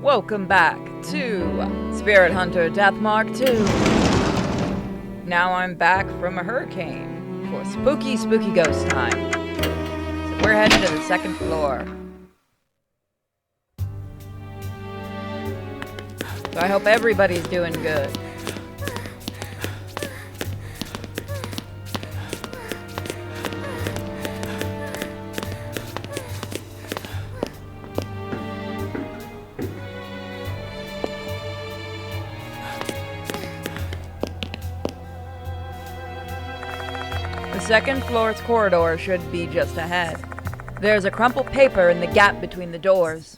Welcome back to Spirit Hunter Death Mark 2. Now I'm back from a hurricane for spooky ghost time. So we're heading to the second floor. So I hope everybody's doing good. The second floor's corridor should be just ahead. There's a crumpled paper in the gap between the doors.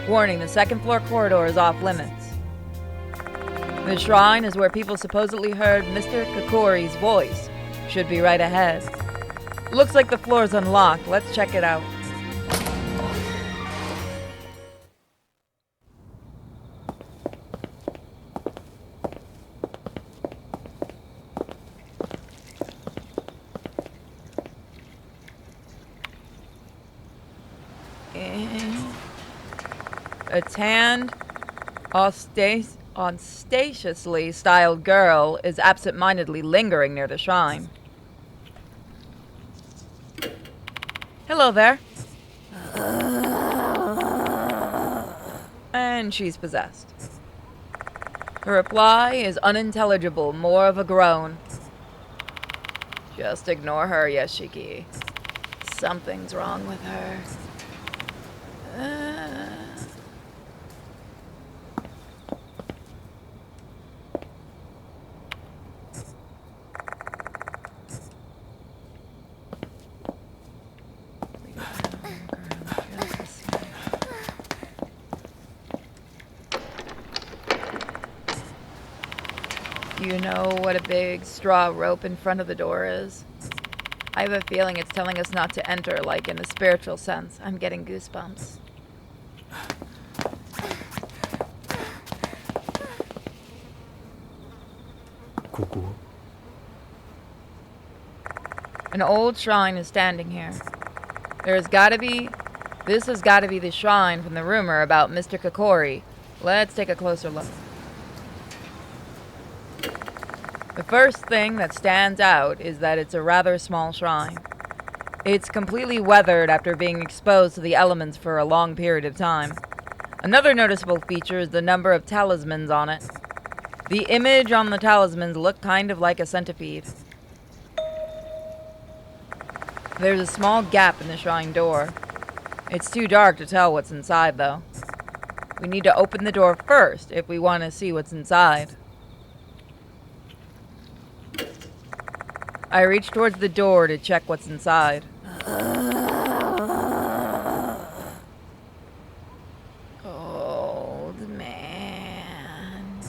Warning, the second floor corridor is off limits. The shrine is where people supposedly heard Mr. Kakori's voice. Should be right ahead. Looks like the floor's unlocked. Let's check it out. A tanned, ostentatiously styled girl is absent-mindedly lingering near the shrine. Hello there. And she's possessed. Her reply is unintelligible, more of a groan. Just ignore her, Yashiki. Something's wrong with her. You know what a big straw rope in front of the door is? I have a feeling it's telling us not to enter, like in a spiritual sense. I'm getting goosebumps. Cuckoo. An old shrine is standing here. This has got to be the shrine from the rumor about Mr. Kakori. Let's take a closer look. The first thing that stands out is that it's a rather small shrine. It's completely weathered after being exposed to the elements for a long period of time. Another noticeable feature is the number of talismans on it. The image on the talismans look kind of like a centipede. There's a small gap in the shrine door. It's too dark to tell what's inside, though. We need to open the door first if we want to see what's inside. I reach towards the door to check what's inside. Old man.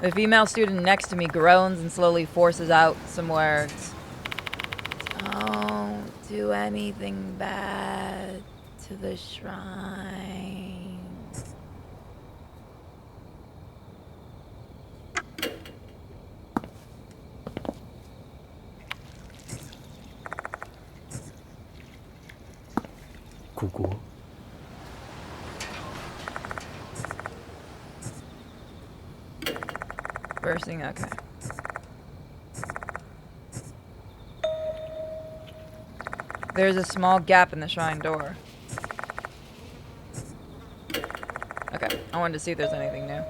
The female student next to me groans and slowly forces out some words. Don't do anything bad to the shrine. Cuckoo. First thing, okay. There's a small gap in the shrine door. Okay, I wanted to see if there's anything new.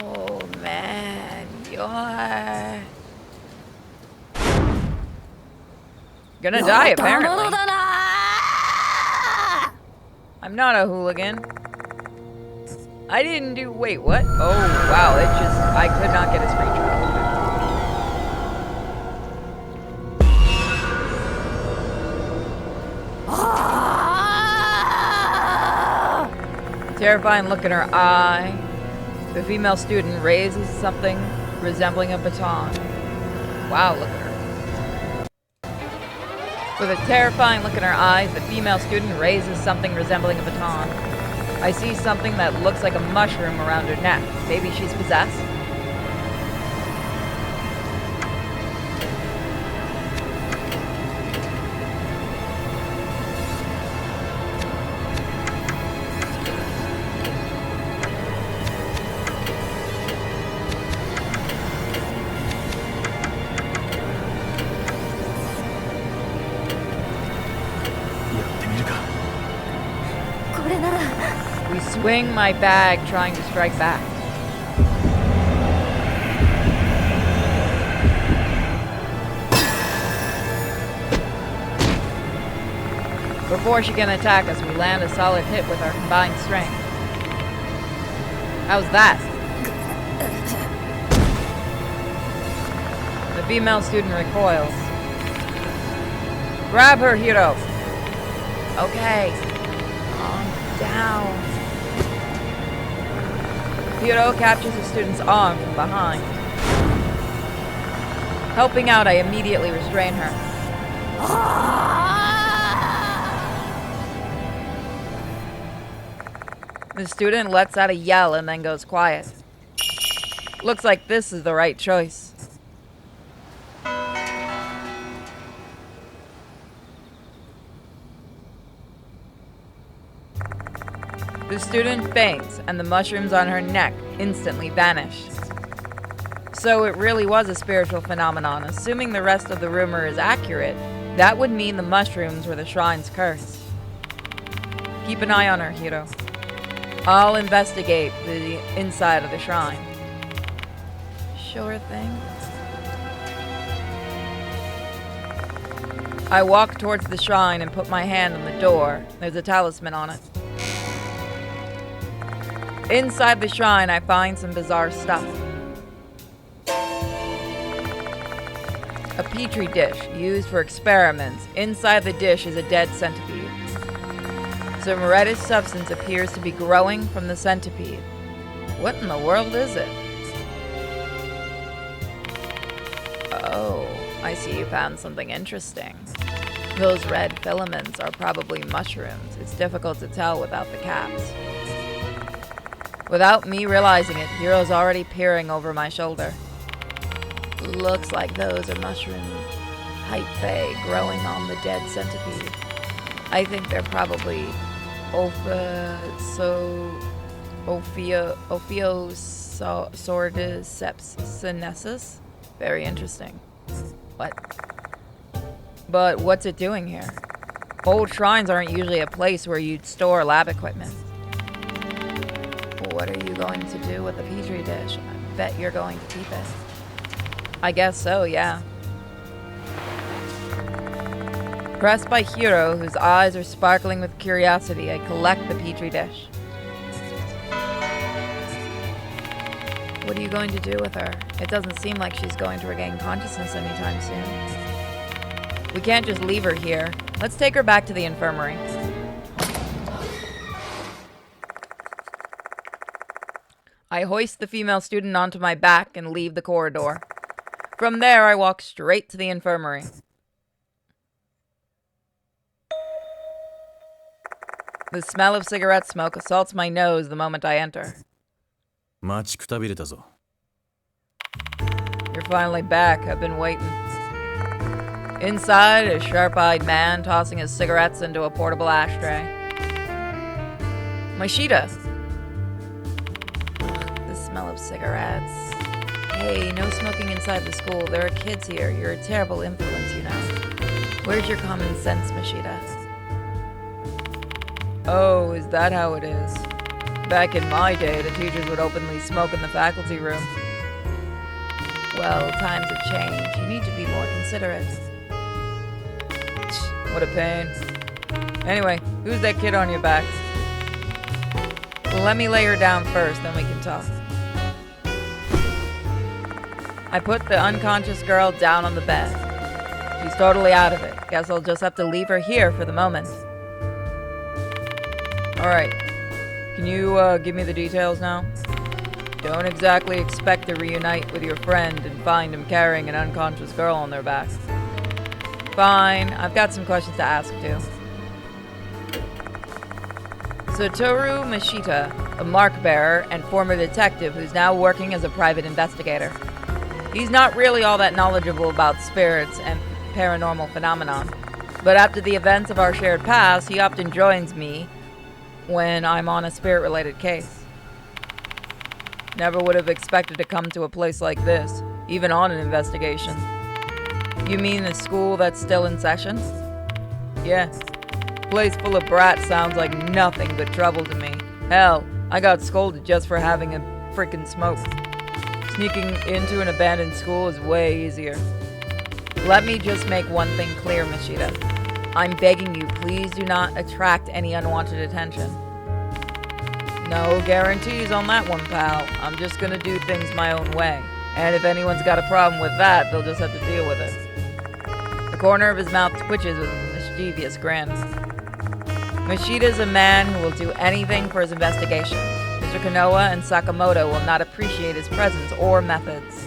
Oh man, you're gonna die apparently. I'm not a hooligan. I didn't do. Wait, what? Oh, wow. I could not get his creature. Terrifying look in her eye. The female student raises something resembling a baton. Wow, look at her. With a terrifying look in her eyes, the female student raises something resembling a baton. I see something that looks like a mushroom around her neck. Maybe she's possessed? swing my bag trying to strike back. Before she can attack us, we land a solid hit with our combined strength. How's that? The female student recoils. Grab her, Hiro. Okay. Calm down. Hiro captures the student's arm from behind. Helping out, I immediately restrain her. The student lets out a yell and then goes quiet. Looks like this is the right choice. The student faints, and the mushrooms on her neck instantly vanish. So it really was a spiritual phenomenon. Assuming the rest of the rumor is accurate, that would mean the mushrooms were the shrine's curse. Keep an eye on her, Hiro. I'll investigate the inside of the shrine. Sure thing. I walk towards the shrine and put my hand on the door. There's a talisman on it. Inside the shrine, I find some bizarre stuff. A petri dish used for experiments. Inside the dish is a dead centipede. Some reddish substance appears to be growing from the centipede. What in the world is it? Oh, I see you found something interesting. Those red filaments are probably mushrooms. It's difficult to tell without the caps. Without me realizing it, Hiro's already peering over my shoulder. Looks like those are mushroom hyphae growing on the dead centipede. I think they're probably Ophiosordiceps. Very interesting. What? But what's it doing here? Old shrines aren't usually a place where you'd store lab equipment. What are you going to do with the petri dish? I bet you're going to keep it. I guess so, yeah. Pressed by Hiro, whose eyes are sparkling with curiosity, I collect the petri dish. What are you going to do with her? It doesn't seem like she's going to regain consciousness anytime soon. We can't just leave her here. Let's take her back to the infirmary. I hoist the female student onto my back and leave the corridor. From there, I walk straight to the infirmary. The smell of cigarette smoke assaults my nose the moment I enter. 待ちくたびれたぞ。 You're finally back. I've been waiting. Inside, a sharp-eyed man tossing his cigarettes into a portable ashtray. Mashita! Ugh, the smell of cigarettes. Hey, no smoking inside the school. There are kids here. You're a terrible influence, you know. Where's your common sense, Mashita? Oh, is that how it is? Back in my day, the teachers would openly smoke in the faculty room. Well, times have changed. You need to be more considerate. What a pain. Anyway, who's that kid on your back? Let me lay her down first, then we can talk. I put the unconscious girl down on the bed. She's totally out of it. Guess I'll just have to leave her here for the moment. Alright. Can you give me the details now? Don't exactly expect to reunite with your friend and find him carrying an unconscious girl on their back. Fine, I've got some questions to ask too. Satoru Mashita, a mark bearer and former detective who's now working as a private investigator. He's not really all that knowledgeable about spirits and paranormal phenomenon, but after the events of our shared past, he often joins me when I'm on a spirit-related case. Never would have expected to come to a place like this, even on an investigation. You mean a school that's still in session? Yes. Place full of brats sounds like nothing but trouble to me. Hell, I got scolded just for having a freaking smoke. Sneaking into an abandoned school is way easier. Let me just make one thing clear, Mishita. I'm begging you, please do not attract any unwanted attention. No guarantees on that one, pal. I'm just gonna do things my own way. And if anyone's got a problem with that, they'll just have to deal with it. The corner of his mouth twitches with a mischievous grin. Mishita's a man who will do anything for his investigation. Mr. Kanoa and Sakamoto will not appreciate his presence or methods.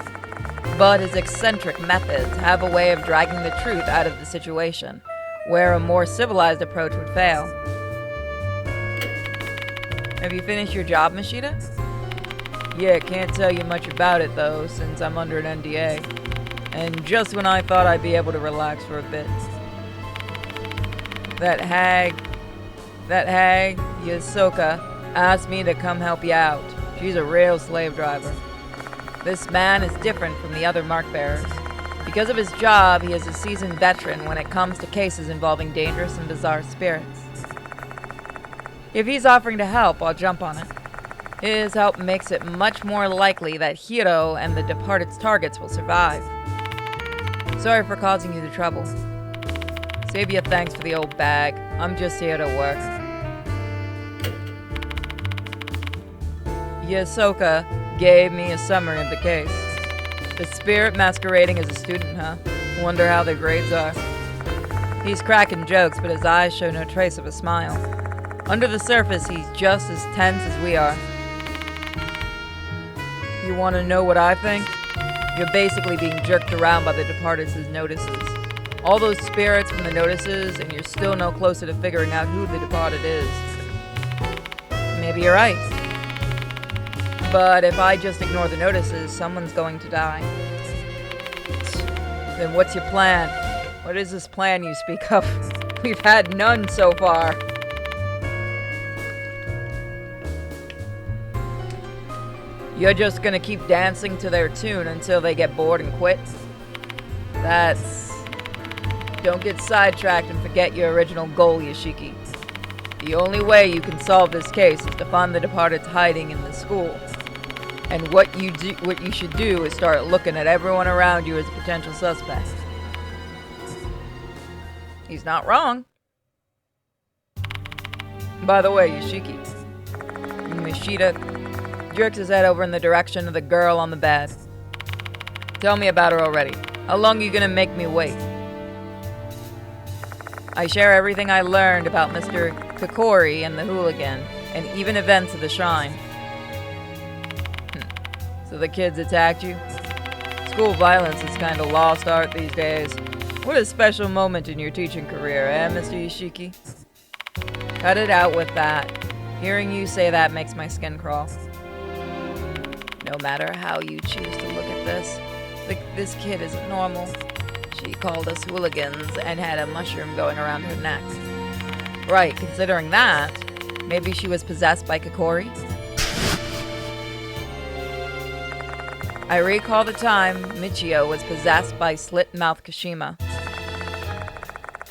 But his eccentric methods have a way of dragging the truth out of the situation, where a more civilized approach would fail. Have you finished your job, Mishita? Yeah, can't tell you much about it though, since I'm under an NDA. And just when I thought I'd be able to relax for a bit. That hag, Yasoka, asked me to come help you out. She's a real slave driver. This man is different from the other mark bearers. Because of his job, he is a seasoned veteran when it comes to cases involving dangerous and bizarre spirits. If he's offering to help, I'll jump on it. His help makes it much more likely that Hiro and the departed's targets will survive. Sorry for causing you the trouble. Save you thanks for the old bag. I'm just here to work. Yasoka gave me a summary of the case. The spirit masquerading as a student, huh? Wonder how their grades are. He's cracking jokes, but his eyes show no trace of a smile. Under the surface, he's just as tense as we are. You want to know what I think? You're basically being jerked around by the departed's notices. All those spirits from the notices, and you're still no closer to figuring out who the departed is. Maybe you're right. But if I just ignore the notices, someone's going to die. Then what's your plan? What is this plan you speak of? We've had none so far. You're just gonna keep dancing to their tune until they get bored and quit? Don't get sidetracked and forget your original goal, Yoshiki. The only way you can solve this case is to find the departed's hiding in the school. And what you should do is start looking at everyone around you as a potential suspect. He's not wrong. By the way, Yoshiki, Mishita jerks his head over in the direction of the girl on the bed. Tell me about her already. How long are you gonna make me wait? I share everything I learned about Mr. Kokori and the hooligan, and even events of the shrine. So the kids attacked you? School violence is kind of lost art these days. What a special moment in your teaching career, eh, Mr. Yoshiki? Cut it out with that. Hearing you say that makes my skin crawl. No matter how you choose to look at this, this kid isn't normal. She called us hooligans and had a mushroom going around her neck. Right, considering that, maybe she was possessed by Kokori? I recall the time Michio was possessed by Slit-Mouth Kashima.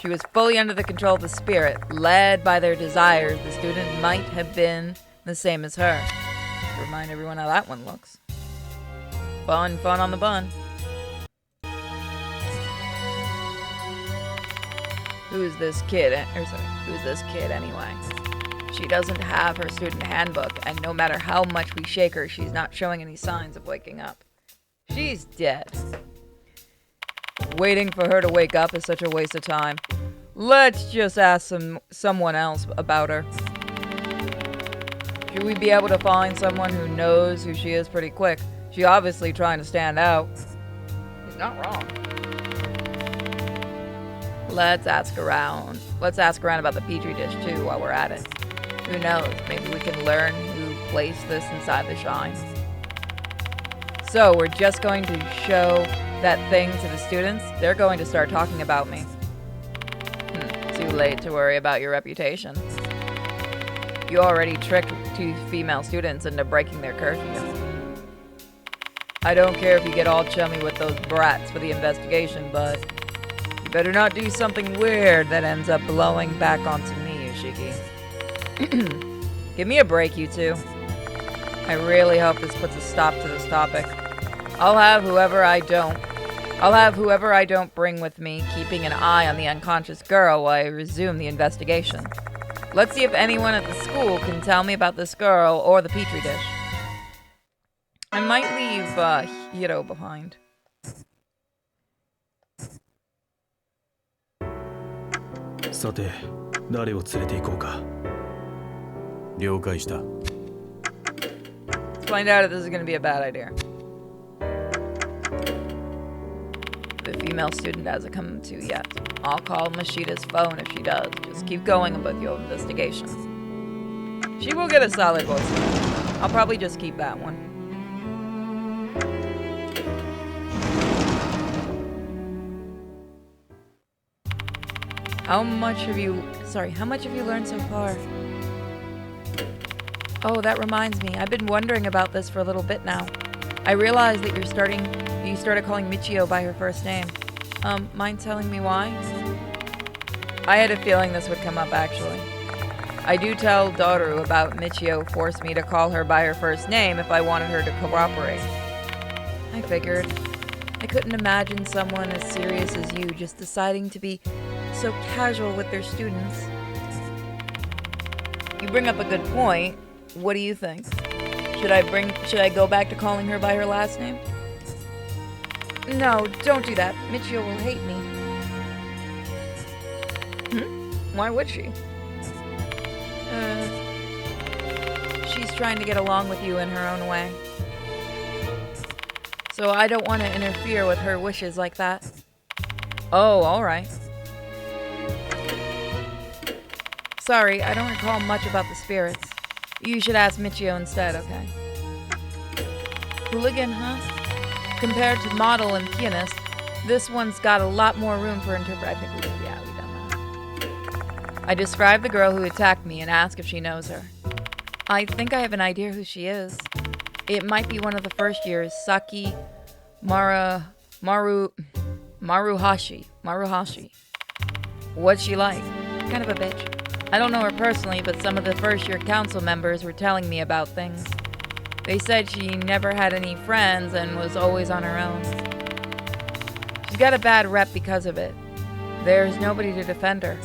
She was fully under the control of the spirit, led by their desires. The student might have been the same as her. To remind everyone how that one looks. Fun on the bun. Who's this kid anyway? She doesn't have her student handbook, and no matter how much we shake her, she's not showing any signs of waking up. She's dead. Waiting for her to wake up is such a waste of time. Let's just ask someone else about her. Should we be able to find someone who knows who she is pretty quick? She's obviously trying to stand out. He's not wrong. Let's ask around. Let's ask around about the Petri dish too while we're at it. Who knows? Maybe we can learn who placed this inside the shrine. So we're just going to show that thing to the students? They're going to start talking about me. Too late to worry about your reputation. You already tricked 2 female students into breaking their curfew. I don't care if you get all chummy with those brats for the investigation, but you better not do something weird that ends up blowing back onto me, Yoshiki. Give me a break, you two. I really hope this puts a stop to this topic. I'll have whoever I don't bring with me, keeping an eye on the unconscious girl while I resume the investigation. Let's see if anyone at the school can tell me about this girl or the petri dish. I might leave, Hiro behind. さて、誰を連れて行こうか。了解した。Let's find out if this is going to be a bad idea. The female student hasn't come to yet. I'll call Mashida's phone if she does. Just keep going with your investigation. She will get a solid voice. I'll probably just keep that one. How much have you learned so far? Oh, that reminds me. I've been wondering about this for a little bit now. I realized that you started calling Michio by her first name. Mind telling me why? I had a feeling this would come up, actually. I do tell Daru about Michio forced me to call her by her first name if I wanted her to cooperate. I figured. I couldn't imagine someone as serious as you just deciding to be so casual with their students. You bring up a good point. What do you think? Should I go back to calling her by her last name? No, don't do that. Michio will hate me. Why would she? She's trying to get along with you in her own way. So I don't want to interfere with her wishes like that. Oh, alright. Sorry, I don't recall much about the spirits. You should ask Michio instead, okay? Hooligan, huh? Compared to model and pianist, this one's got a lot more room for interpret. I think we done that. I describe the girl who attacked me and ask if she knows her. I think I have an idea who she is. It might be one of the first years, Saki Maruhashi. What's she like? Kind of a bitch. I don't know her personally, but some of the first year council members were telling me about things. They said she never had any friends and was always on her own. She's got a bad rep because of it. There's nobody to defend her.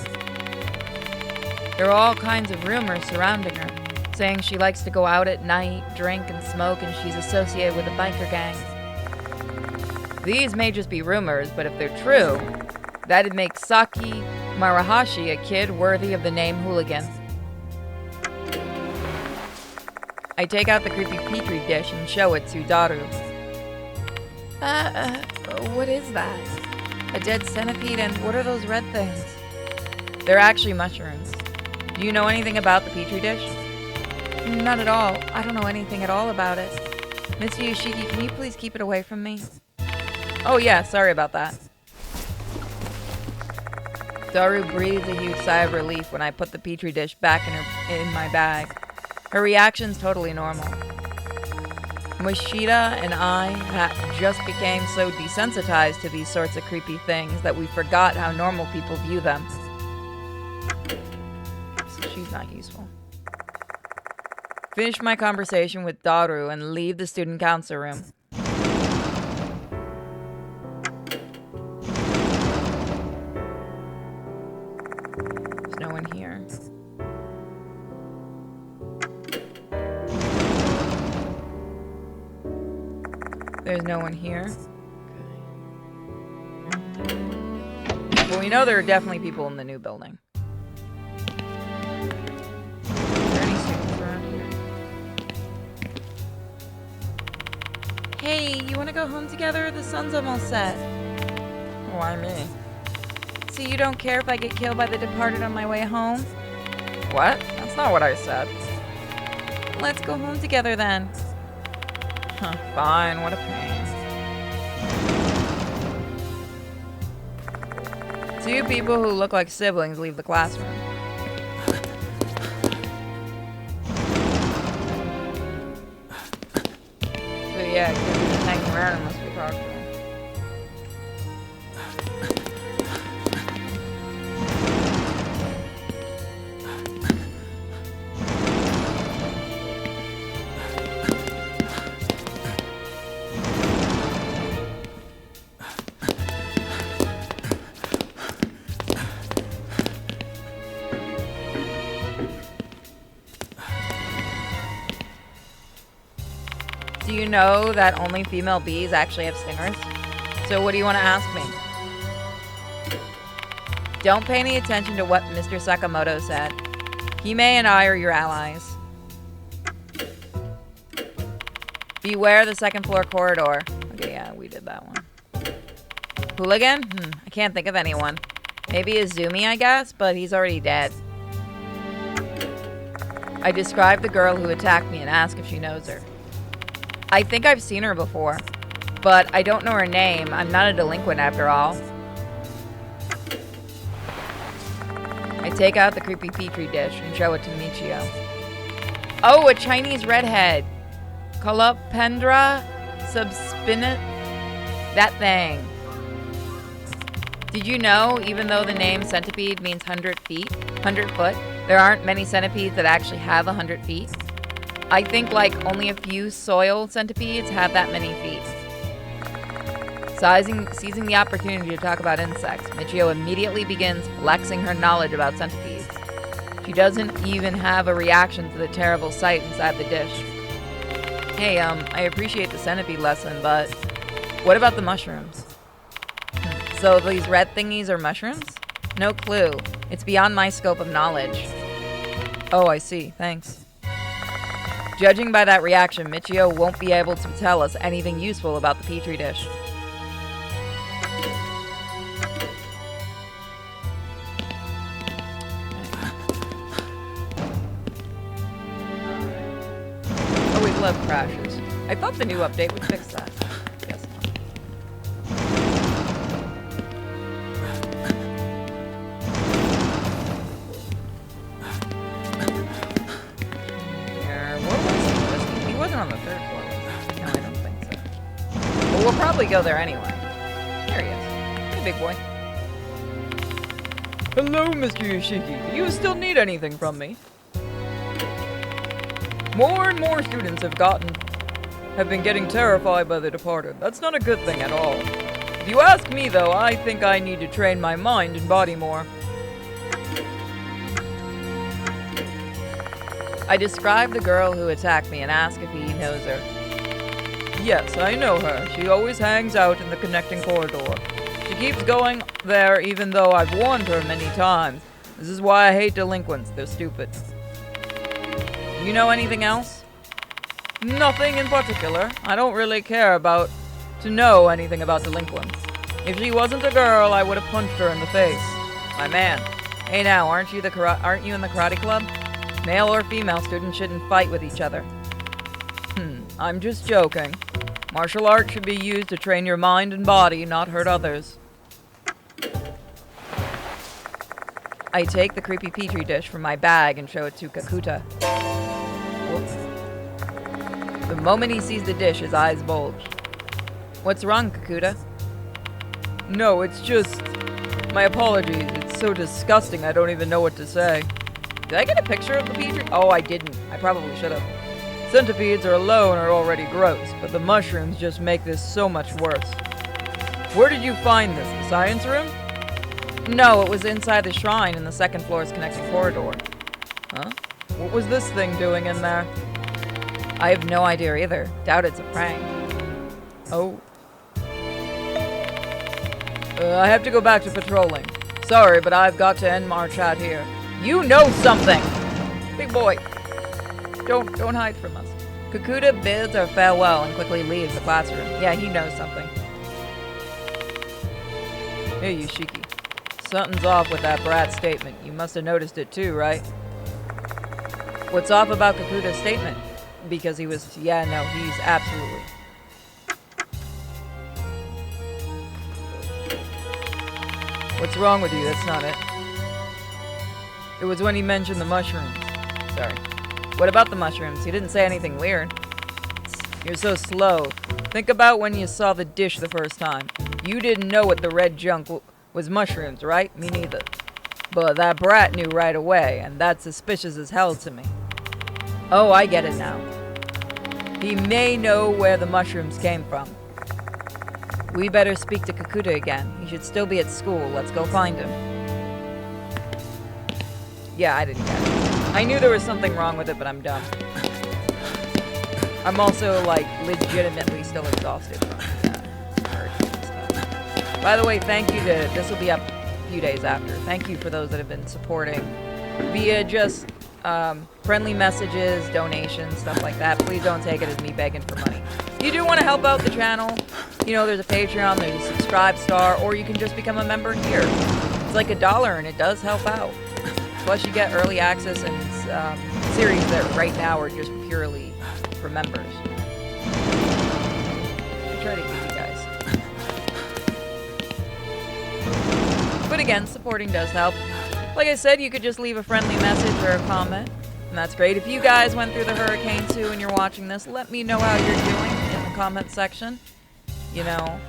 There are all kinds of rumors surrounding her, saying she likes to go out at night, drink and smoke, and she's associated with a biker gang. These may just be rumors, but if they're true, that'd make Saki Maruhashi a kid worthy of the name Hooligan. I take out the creepy petri dish and show it to Daru. What is that? A dead centipede, and what are those red things? They're actually mushrooms. Do you know anything about the petri dish? Not at all. I don't know anything at all about it. Mr. Yoshiki, can you please keep it away from me? Oh yeah, sorry about that. Daru breathed a huge sigh of relief when I put the petri dish back in my bag. Her reaction's totally normal. Moshida and I just became so desensitized to these sorts of creepy things that we forgot how normal people view them. So she's not useful. Finish my conversation with Daru and leave the student council room. There's no one here. There's no one here. Well, we know there are definitely people in the new building. Are there any students around here? Hey, you want to go home together? The sun's almost set. Why me? So you don't care if I get killed by the departed on my way home? What? That's not what I said. Let's go home together then. Huh, fine, what a pain. Two people who look like siblings leave the classroom. So yeah, kids are just hanging around unless we talk to them. you know that only female bees actually have stingers? So what do you want to ask me? Don't pay any attention to what Mr. Sakamoto said. Hime and I are your allies. Beware the second floor corridor. Okay, yeah, we did that one. Hooligan? I can't think of anyone. Maybe Izumi, I guess, but he's already dead. I described the girl who attacked me and asked if she knows her. I think I've seen her before, but I don't know her name. I'm not a delinquent after all. I take out the creepy petri dish and show it to Michio. Oh, a Chinese redhead. Colopendra subspinat. That thing. Did you know, even though the name centipede means 100 feet, 100 foot, there aren't many centipedes that actually have 100 feet? I think like only a few soil centipedes have that many feet. Seizing the opportunity to talk about insects, Michio immediately begins flexing her knowledge about centipedes. She doesn't even have a reaction to the terrible sight inside the dish. Hey, I appreciate the centipede lesson, but what about the mushrooms? So these red thingies are mushrooms? No clue. It's beyond my scope of knowledge. Oh, I see. Thanks. Judging by that reaction, Michio won't be able to tell us anything useful about the petri dish. Always love crashes. I thought the new update would fix that. Guess not. Here, what was he? He wasn't on the third floor, was he? No, I don't think so. But we'll probably go there anyway. There he is. Hey, big boy. Hello, Mr. Yoshiki. Do you still need anything from me? More and more students have been getting terrified by the departed. That's not a good thing at all. If you ask me, though, I think I need to train my mind and body more. I describe the girl who attacked me and ask if he knows her. Yes, I know her. She always hangs out in the connecting corridor. She keeps going there even though I've warned her many times. This is why I hate delinquents. They're stupid. You know anything else? Nothing in particular. I don't really care to know anything about delinquents. If she wasn't a girl, I would have punched her in the face. My man. Hey now, aren't you in the karate club? Male or female students shouldn't fight with each other. I'm just joking. Martial arts should be used to train your mind and body, not hurt others. I take the creepy petri dish from my bag and show it to Kakuta. Whoops. The moment he sees the dish, his eyes bulge. What's wrong, Kakuta? No, it's just... My apologies. It's so disgusting I don't even know what to say. Did I get a picture of the petri? Oh, I didn't. I probably should have. Centipedes alone are already gross, but the mushrooms just make this so much worse. Where did you find this? The science room? No, it was inside the shrine in the second floor's connecting corridor. Huh? What was this thing doing in there? I have no idea either. Doubt it's a prank. Oh. I have to go back to patrolling. Sorry, but I've got to end our chat here. You know something! Big boy. Don't hide from us. Kakuta bids her farewell and quickly leaves the classroom. Yeah, he knows something. Hey, Yoshiki. Something's off with that brat statement. You must have noticed it too, right? What's off about Kakuta's statement? Because he was... Yeah, no, he's absolutely... What's wrong with you? That's not it. It was when he mentioned the mushrooms. Sorry. What about the mushrooms? He didn't say anything weird. You're so slow. Think about when you saw the dish the first time. You didn't know what the red junk was mushrooms, right? Me neither. But that brat knew right away, and that's suspicious as hell to me. Oh, I get it now. He may know where the mushrooms came from. We better speak to Kakuta again. He should still be at school. Let's go find him. Yeah, I didn't get it. I knew there was something wrong with it, but I'm dumb. I'm also, like, legitimately still exhausted from that hurricane stuff. By the way, thank you to... This will be up a few days after. Thank you for those that have been supporting via just friendly messages, donations, stuff like that. Please don't take it as me begging for money. If you do want to help out the channel, you know, there's a Patreon, there's a subscribe star, or you can just become a member here. It's like $1 and it does help out. Plus you get early access and series that right now are just purely for members. I try to give you guys. But again, supporting does help. Like I said, you could just leave a friendly message or a comment, and that's great. If you guys went through the hurricane too and you're watching this, let me know how you're doing in the comment section. You know,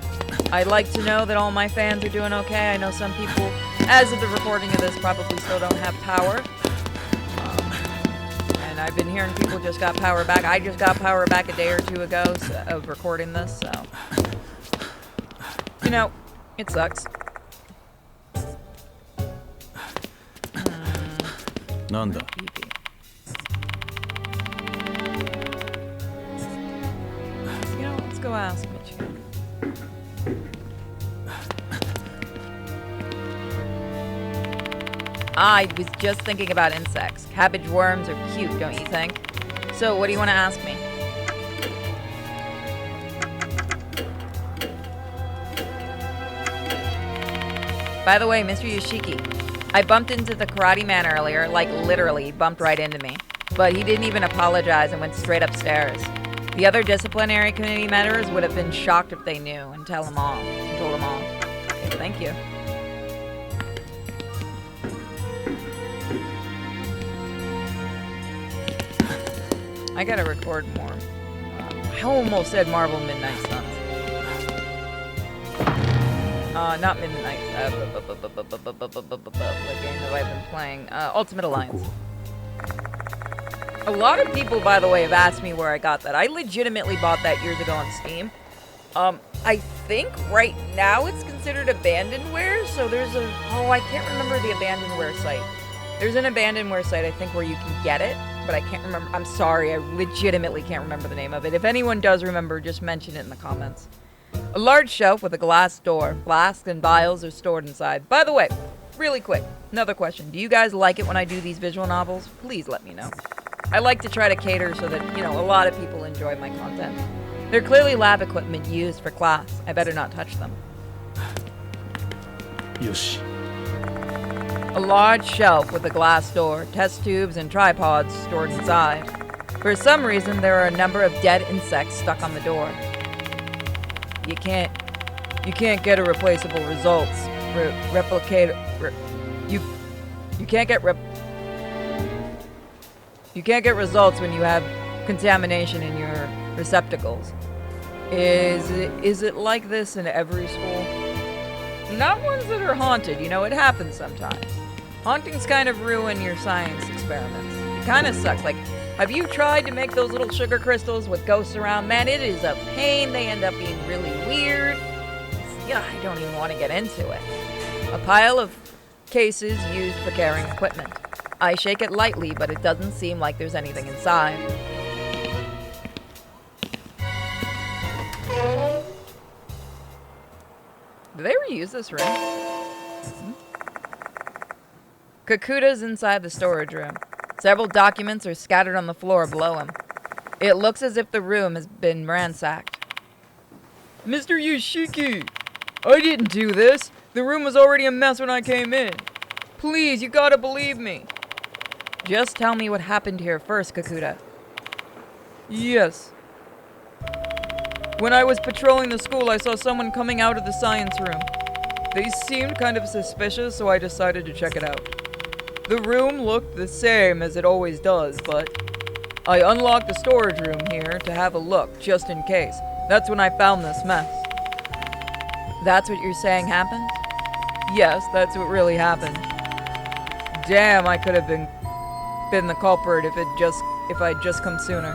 I'd like to know that all my fans are doing okay. I know some people, as of the recording of this, probably still don't have power. And I've been hearing people just got power back. I just got power back a day or two ago of recording this, so. You know, it sucks. なんだ You know, let's go ask Mitch. I was just thinking about insects. Cabbage worms are cute, don't you think? So, what do you want to ask me? By the way, Mr. Yoshiki, I bumped into the karate man earlier, like literally bumped right into me. But he didn't even apologize and went straight upstairs. The other disciplinary committee members would have been shocked if they knew and told them all. Okay, thank you. I gotta record more. I almost said Marvel Midnight Suns. Not Midnight. What game have I been playing? Ultimate Alliance. A lot of people, by the way, have asked me where I got that. I legitimately bought that years ago on Steam. I think right now it's considered abandonware, so there's a... Oh, I can't remember the abandonware site. There's an abandonware site, I think, where you can get it, but I can't remember. I'm sorry, I legitimately can't remember the name of it. If anyone does remember, just mention it in the comments. A large shelf with a glass door. Flasks and vials are stored inside. By the way, really quick, another question. Do you guys like it when I do these visual novels? Please let me know. I like to try to cater so that, you know, a lot of people enjoy my content. They're clearly lab equipment used for class. I better not touch them. Yoshi. A large shelf with a glass door, test tubes, and tripods stored inside. For some reason, there are a number of dead insects stuck on the door. You can't get a replaceable results. You can't get results when you have contamination in your receptacles. Is it like this in every school? Not ones that are haunted, you know, it happens sometimes. Hauntings kind of ruin your science experiments. It kind of sucks. Like, have you tried to make those little sugar crystals with ghosts around? Man, it is a pain. They end up being really weird. Yeah, I don't even want to get into it. A pile of cases used for carrying equipment. I shake it lightly, but it doesn't seem like there's anything inside. Did they reuse this room? Kakuta's inside the storage room. Several documents are scattered on the floor below him. It looks as if the room has been ransacked. Mr. Yoshiki! I didn't do this! The room was already a mess when I came in. Please, you gotta believe me. Just tell me what happened here first, Kakuta. Yes. When I was patrolling the school, I saw someone coming out of the science room. They seemed kind of suspicious, so I decided to check it out. The room looked the same as it always does, but I unlocked the storage room here to have a look, just in case. That's when I found this mess. That's what you're saying happened? Yes, that's what really happened. Damn, I could have been the culprit if I'd just come sooner.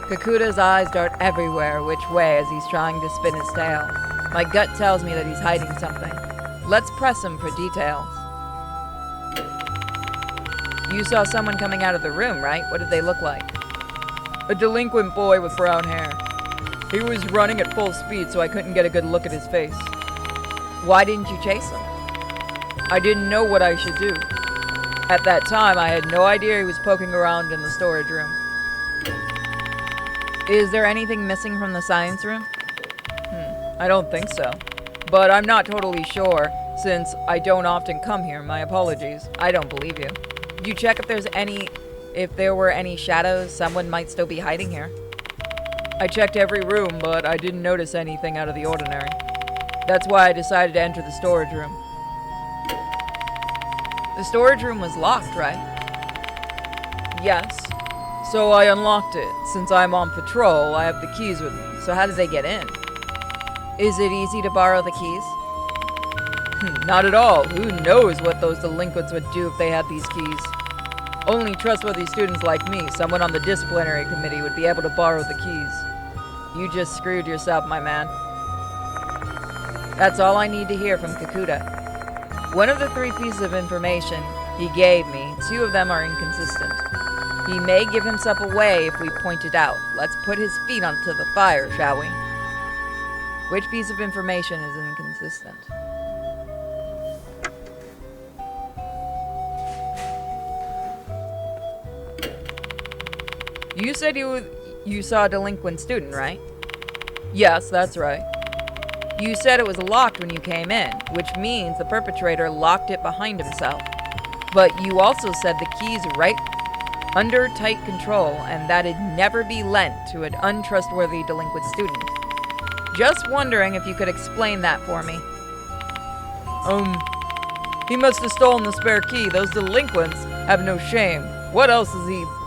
Kakuta's eyes dart everywhere which way as he's trying to spin his tail. My gut tells me that he's hiding something. Let's press him for details. You saw someone coming out of the room, right? What did they look like? A delinquent boy with brown hair. He was running at full speed, so I couldn't get a good look at his face. Why didn't you chase him? I didn't know what I should do. At that time, I had no idea he was poking around in the storage room. Is there anything missing from the science room? I don't think so. But I'm not totally sure, since I don't often come here. My apologies. I don't believe you. Did you check if there were any shadows someone might still be hiding here? I checked every room, but I didn't notice anything out of the ordinary. That's why I decided to enter the storage room. The storage room was locked, right? Yes. So I unlocked it. Since I'm on patrol, I have the keys with me. So how did they get in? Is it easy to borrow the keys? Not at all. Who knows what those delinquents would do if they had these keys? Only trustworthy students like me, someone on the disciplinary committee, would be able to borrow the keys. You just screwed yourself, my man. That's all I need to hear from Kakuta. One of the 3 pieces of information he gave me, 2 of them are inconsistent. He may give himself away if we point it out. Let's put his feet onto the fire, shall we? Which piece of information is inconsistent? You said you saw a delinquent student, right? Yes, that's right. You said it was locked when you came in, which means the perpetrator locked it behind himself. But you also said the key's right under tight control and that it'd never be lent to an untrustworthy delinquent student. Just wondering if you could explain that for me. He must have stolen the spare key. Those delinquents have no shame. What else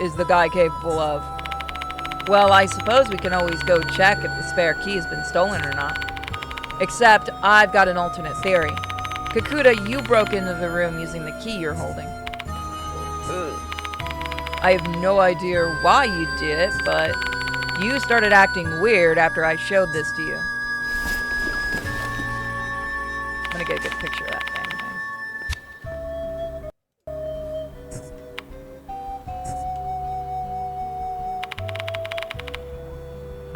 is the guy capable of? Well, I suppose we can always go check if the spare key has been stolen or not. Except, I've got an alternate theory. Kakuta, you broke into the room using the key you're holding. I have no idea why you did it, but you started acting weird after I showed this to you. I'm gonna get a good picture of that thing.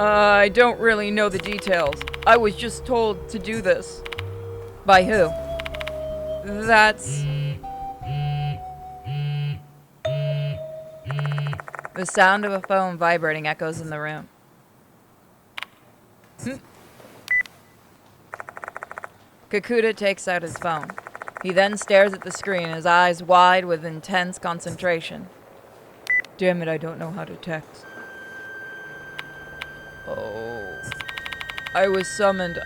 I don't really know the details. I was just told to do this. By who? That's... The sound of a phone vibrating echoes in the room. Kakuta takes out his phone. He then stares at the screen, his eyes wide with intense concentration. Damn it, I don't know how to text. Oh. I was summoned.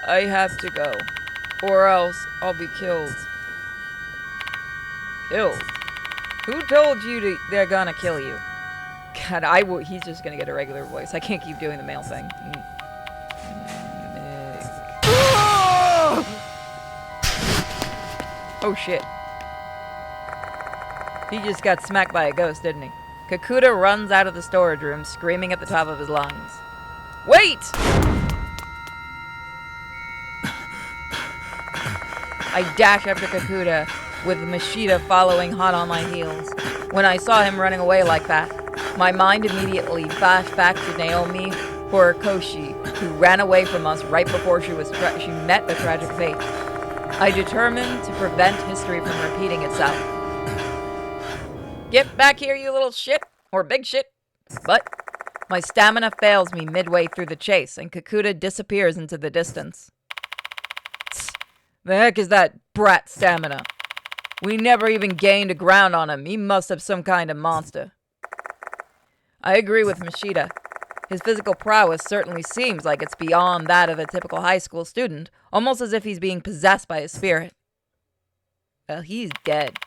I have to go. Or else I'll be killed. Killed? Who told you they're gonna kill you? God, he's just gonna get a regular voice. I can't keep doing the male thing. Oh shit. He just got smacked by a ghost, didn't he? Kakuta runs out of the storage room, screaming at the top of his lungs. Wait! I dash after Kakuta, with Mashita following hot on my heels. When I saw him running away like that, my mind immediately flashed back to Naomi Horikoshi, who ran away from us right before she met a tragic fate. I determined to prevent history from repeating itself. Get back here, you little shit, or big shit. But my stamina fails me midway through the chase, and Kakuta disappears into the distance. Tsk, the heck is that brat stamina? We never even gained a ground on him. He must have some kind of monster. I agree with Mashita. His physical prowess certainly seems like it's beyond that of a typical high school student, almost as if he's being possessed by a spirit. Well, he's dead.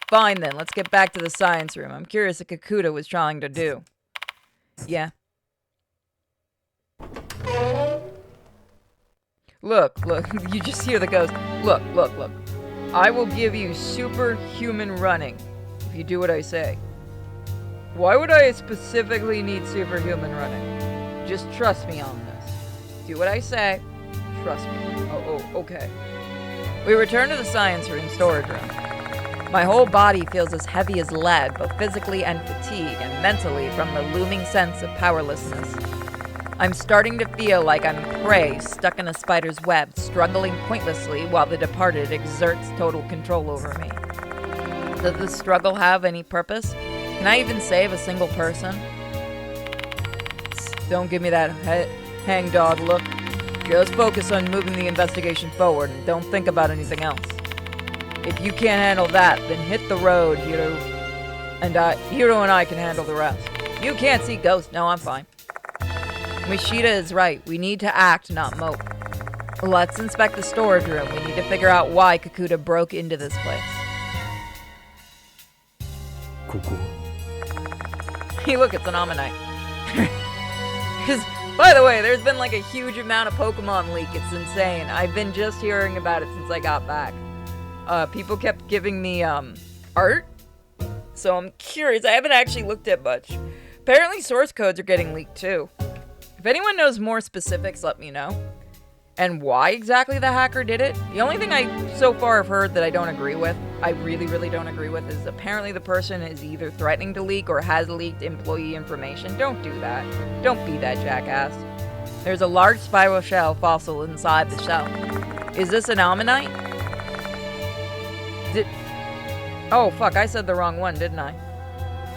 Fine then, let's get back to the science room. I'm curious what Kakuta was trying to do. Yeah. Look, you just hear the ghost. Look. I will give you superhuman running if you do what I say. Why would I specifically need superhuman running? Just trust me on this. Do what I say. Trust me. Oh, okay. We return to the science room storage room. My whole body feels as heavy as lead, both physically and fatigued, and mentally from the looming sense of powerlessness. I'm starting to feel like I'm prey stuck in a spider's web, struggling pointlessly while the departed exerts total control over me. Does this struggle have any purpose? Can I even save a single person? Don't give me that hangdog look. Just focus on moving the investigation forward and don't think about anything else. If you can't handle that, then hit the road, Hiro. And Hiro and I can handle the rest. You can't see ghosts. No, I'm fine. Mishita is right. We need to act, not mope. Let's inspect the storage room. We need to figure out why Kakuta broke into this place. ここ Hey, look, it's an Ammonite. By the way, there's been like a huge amount of Pokemon leak. It's insane. I've been just hearing about it since I got back. People kept giving me art, so I'm curious. I haven't actually looked at much. Apparently source codes are getting leaked too. If anyone knows more specifics, let me know. And why exactly the hacker did it? The only thing I so far have heard that I don't agree with, I really don't agree with, is apparently the person is either threatening to leak or has leaked employee information. Don't do that. Don't be that jackass. There's a large spiral shell fossil inside the shell. Is this an Ammonite? Oh fuck, I said the wrong one, didn't I?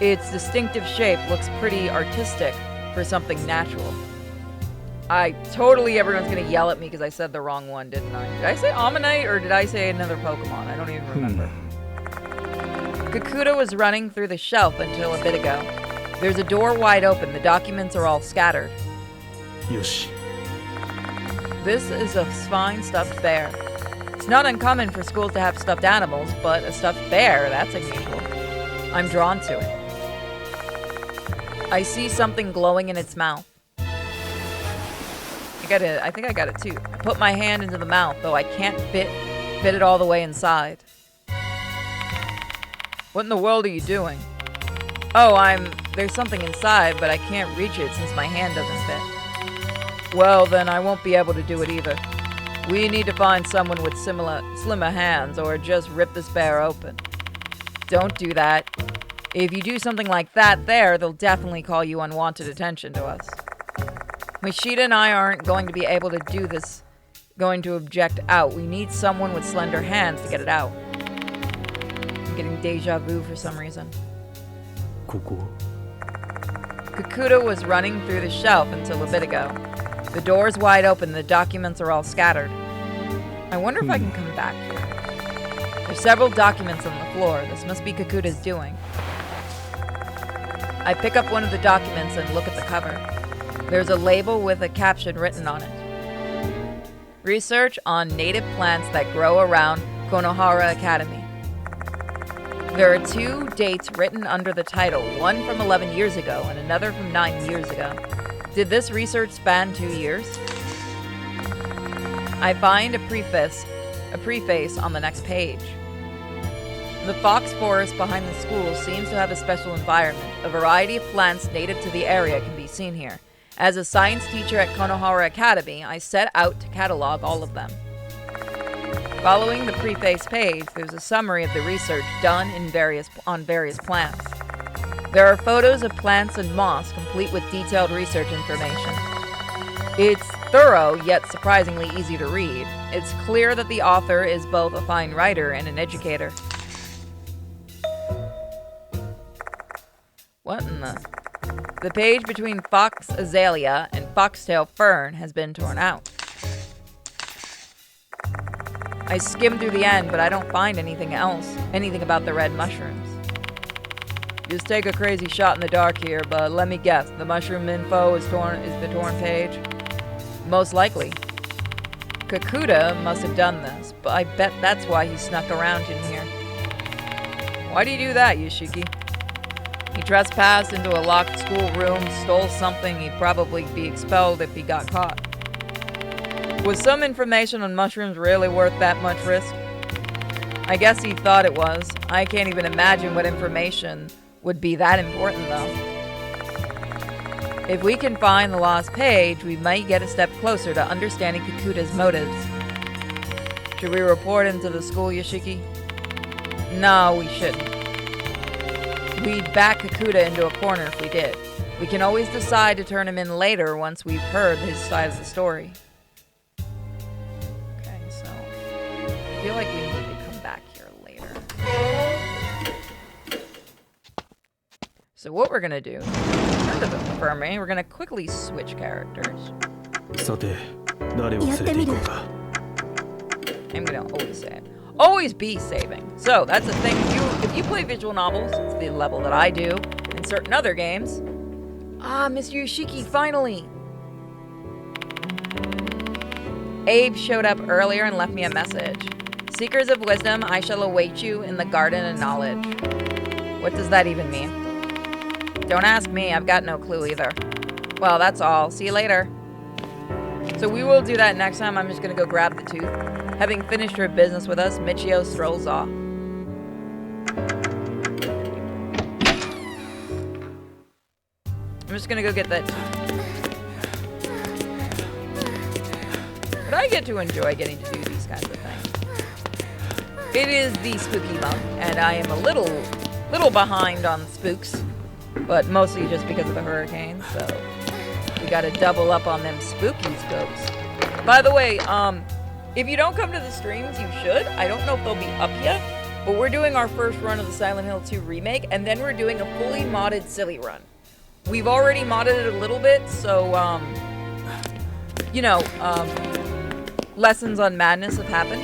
Its distinctive shape looks pretty artistic for something natural. Everyone's gonna yell at me because I said the wrong one, didn't I? Did I say Ammonite or did I say another Pokemon? I don't even remember. Kakuta was running through the shelf until a bit ago. There's a door wide open. The documents are all scattered. よし This is a fine stuffed bear. It's not uncommon for schools to have stuffed animals, but a stuffed bear, that's unusual. I'm drawn to it. I see something glowing in its mouth. I think I got it too. I put my hand into the mouth, though I can't fit it all the way inside. What in the world are you doing? Oh, there's something inside, but I can't reach it since my hand doesn't fit. Well, then I won't be able to do it either. We need to find someone with slimmer hands, or just rip this bear open. Don't do that. If you do something like that there, they'll definitely call you unwanted attention to us. Mishita and I aren't going to be able to do this, going to object out. We need someone with slender hands to get it out. I'm getting deja vu for some reason. ここ Kakuta was running through the shelf until a bit ago. The door's wide open, the documents are all scattered. I wonder if I can come back here. There's several documents on the floor. This must be Kakuta's doing. I pick up one of the documents and look at the cover. There's a label with a caption written on it. Research on native plants that grow around Konohara Academy. There are 2 dates written under the title, one from 11 years ago and another from 9 years ago. Did this research span 2 years? I find a preface on the next page. The fox forest behind the school seems to have a special environment. A variety of plants native to the area can be seen here. As a science teacher at Konohara Academy, I set out to catalog all of them. Following the preface page, there's a summary of the research done on various plants. There are photos of plants and moss, complete with detailed research information. It's thorough, yet surprisingly easy to read. It's clear that the author is both a fine writer and an educator. What in the... The page between Fox Azalea and Foxtail Fern has been torn out. I skim through the end, but I don't find anything about the red mushrooms. Just take a crazy shot in the dark here, but let me guess, the mushroom info is the torn page? Most likely. Kakuta must have done this, but I bet that's why he snuck around in here. Why do you do that, Yoshiki? He trespassed into a locked schoolroom, stole something. He'd probably be expelled if he got caught. Was some information on mushrooms really worth that much risk? I guess he thought it was. I can't even imagine what information would be that important, though. If we can find the lost page, we might get a step closer to understanding Kakuta's motives. Should we report into the school, Yoshiki? No, we shouldn't. We'd back Kakuta into a corner if we did. We can always decide to turn him in later once we've heard his side of the story. Okay, so I feel like we need to come back here later. So what we're gonna do, turn to the infirmary, we're gonna quickly switch characters. さて誰を連れて行こうか I'm gonna always say it. Always be saving. So that's the thing. If you play visual novels, it's the level that I do in certain other games. Ah, Mr. Yoshiki, finally! Abe showed up earlier and left me a message. Seekers of wisdom, I shall await you in the garden of knowledge. What does that even mean? Don't ask me, I've got no clue either. Well, that's all. See you later. So we will do that next time. I'm just gonna go grab the tooth. Having finished her business with us, Michio strolls off. I'm just gonna go get that tooth. But I get to enjoy getting to do these kinds of things. It is the spooky month, and I am a little behind on spooks, but mostly just because of the hurricane, so we gotta double up on them spooky spooks. By the way, if you don't come to the streams, you should. I don't know if they'll be up yet, but we're doing our first run of the Silent Hill 2 remake, and then we're doing a fully modded Silly run. We've already modded it a little bit, so, Lessons on Madness have happened.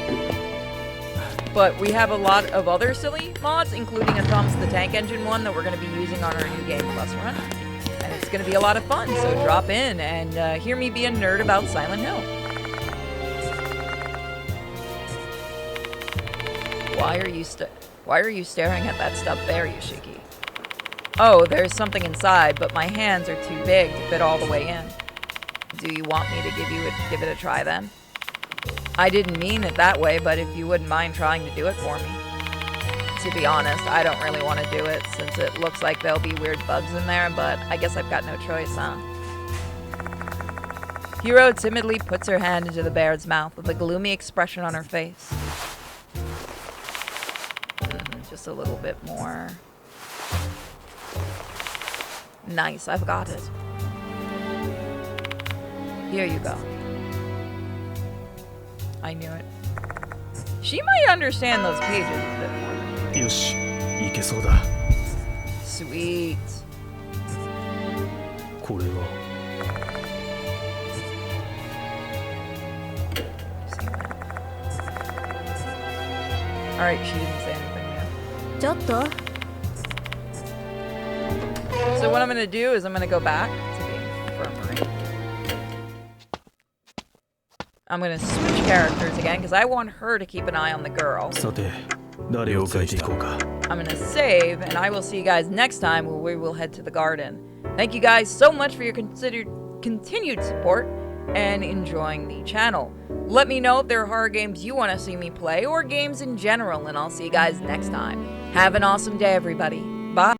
But we have a lot of other silly mods, including a Thomas the Tank Engine one that we're going to be using on our New Game Plus run. And it's going to be a lot of fun, so drop in and hear me be a nerd about Silent Hill. Why are you staring at that stuff there, Yoshiki? Oh, there's something inside, but my hands are too big to fit all the way in. Do you want me to give it a try then? I didn't mean it that way, but if you wouldn't mind trying to do it for me. To be honest, I don't really want to do it since it looks like there'll be weird bugs in there, but I guess I've got no choice, huh? Hiro timidly puts her hand into the bear's mouth with a gloomy expression on her face. Just a little bit more. Nice, I've got it. Here you go. I knew it. She might understand those pages a bit more. よしいけそうだ Sweet. これは Alright, she didn't say anything yet. ちょっと So what I'm gonna do is I'm gonna go back to the infirmary. I'm gonna switch characters again because I want her to keep an eye on the girl. さて誰を連れて行こうか I'm gonna save, and I will see you guys next time where we will head to the garden. Thank you guys so much for your continued support and enjoying the channel. Let me know if there are horror games you want to see me play or games in general, and I'll see you guys next time. Have an awesome day, everybody. Bye.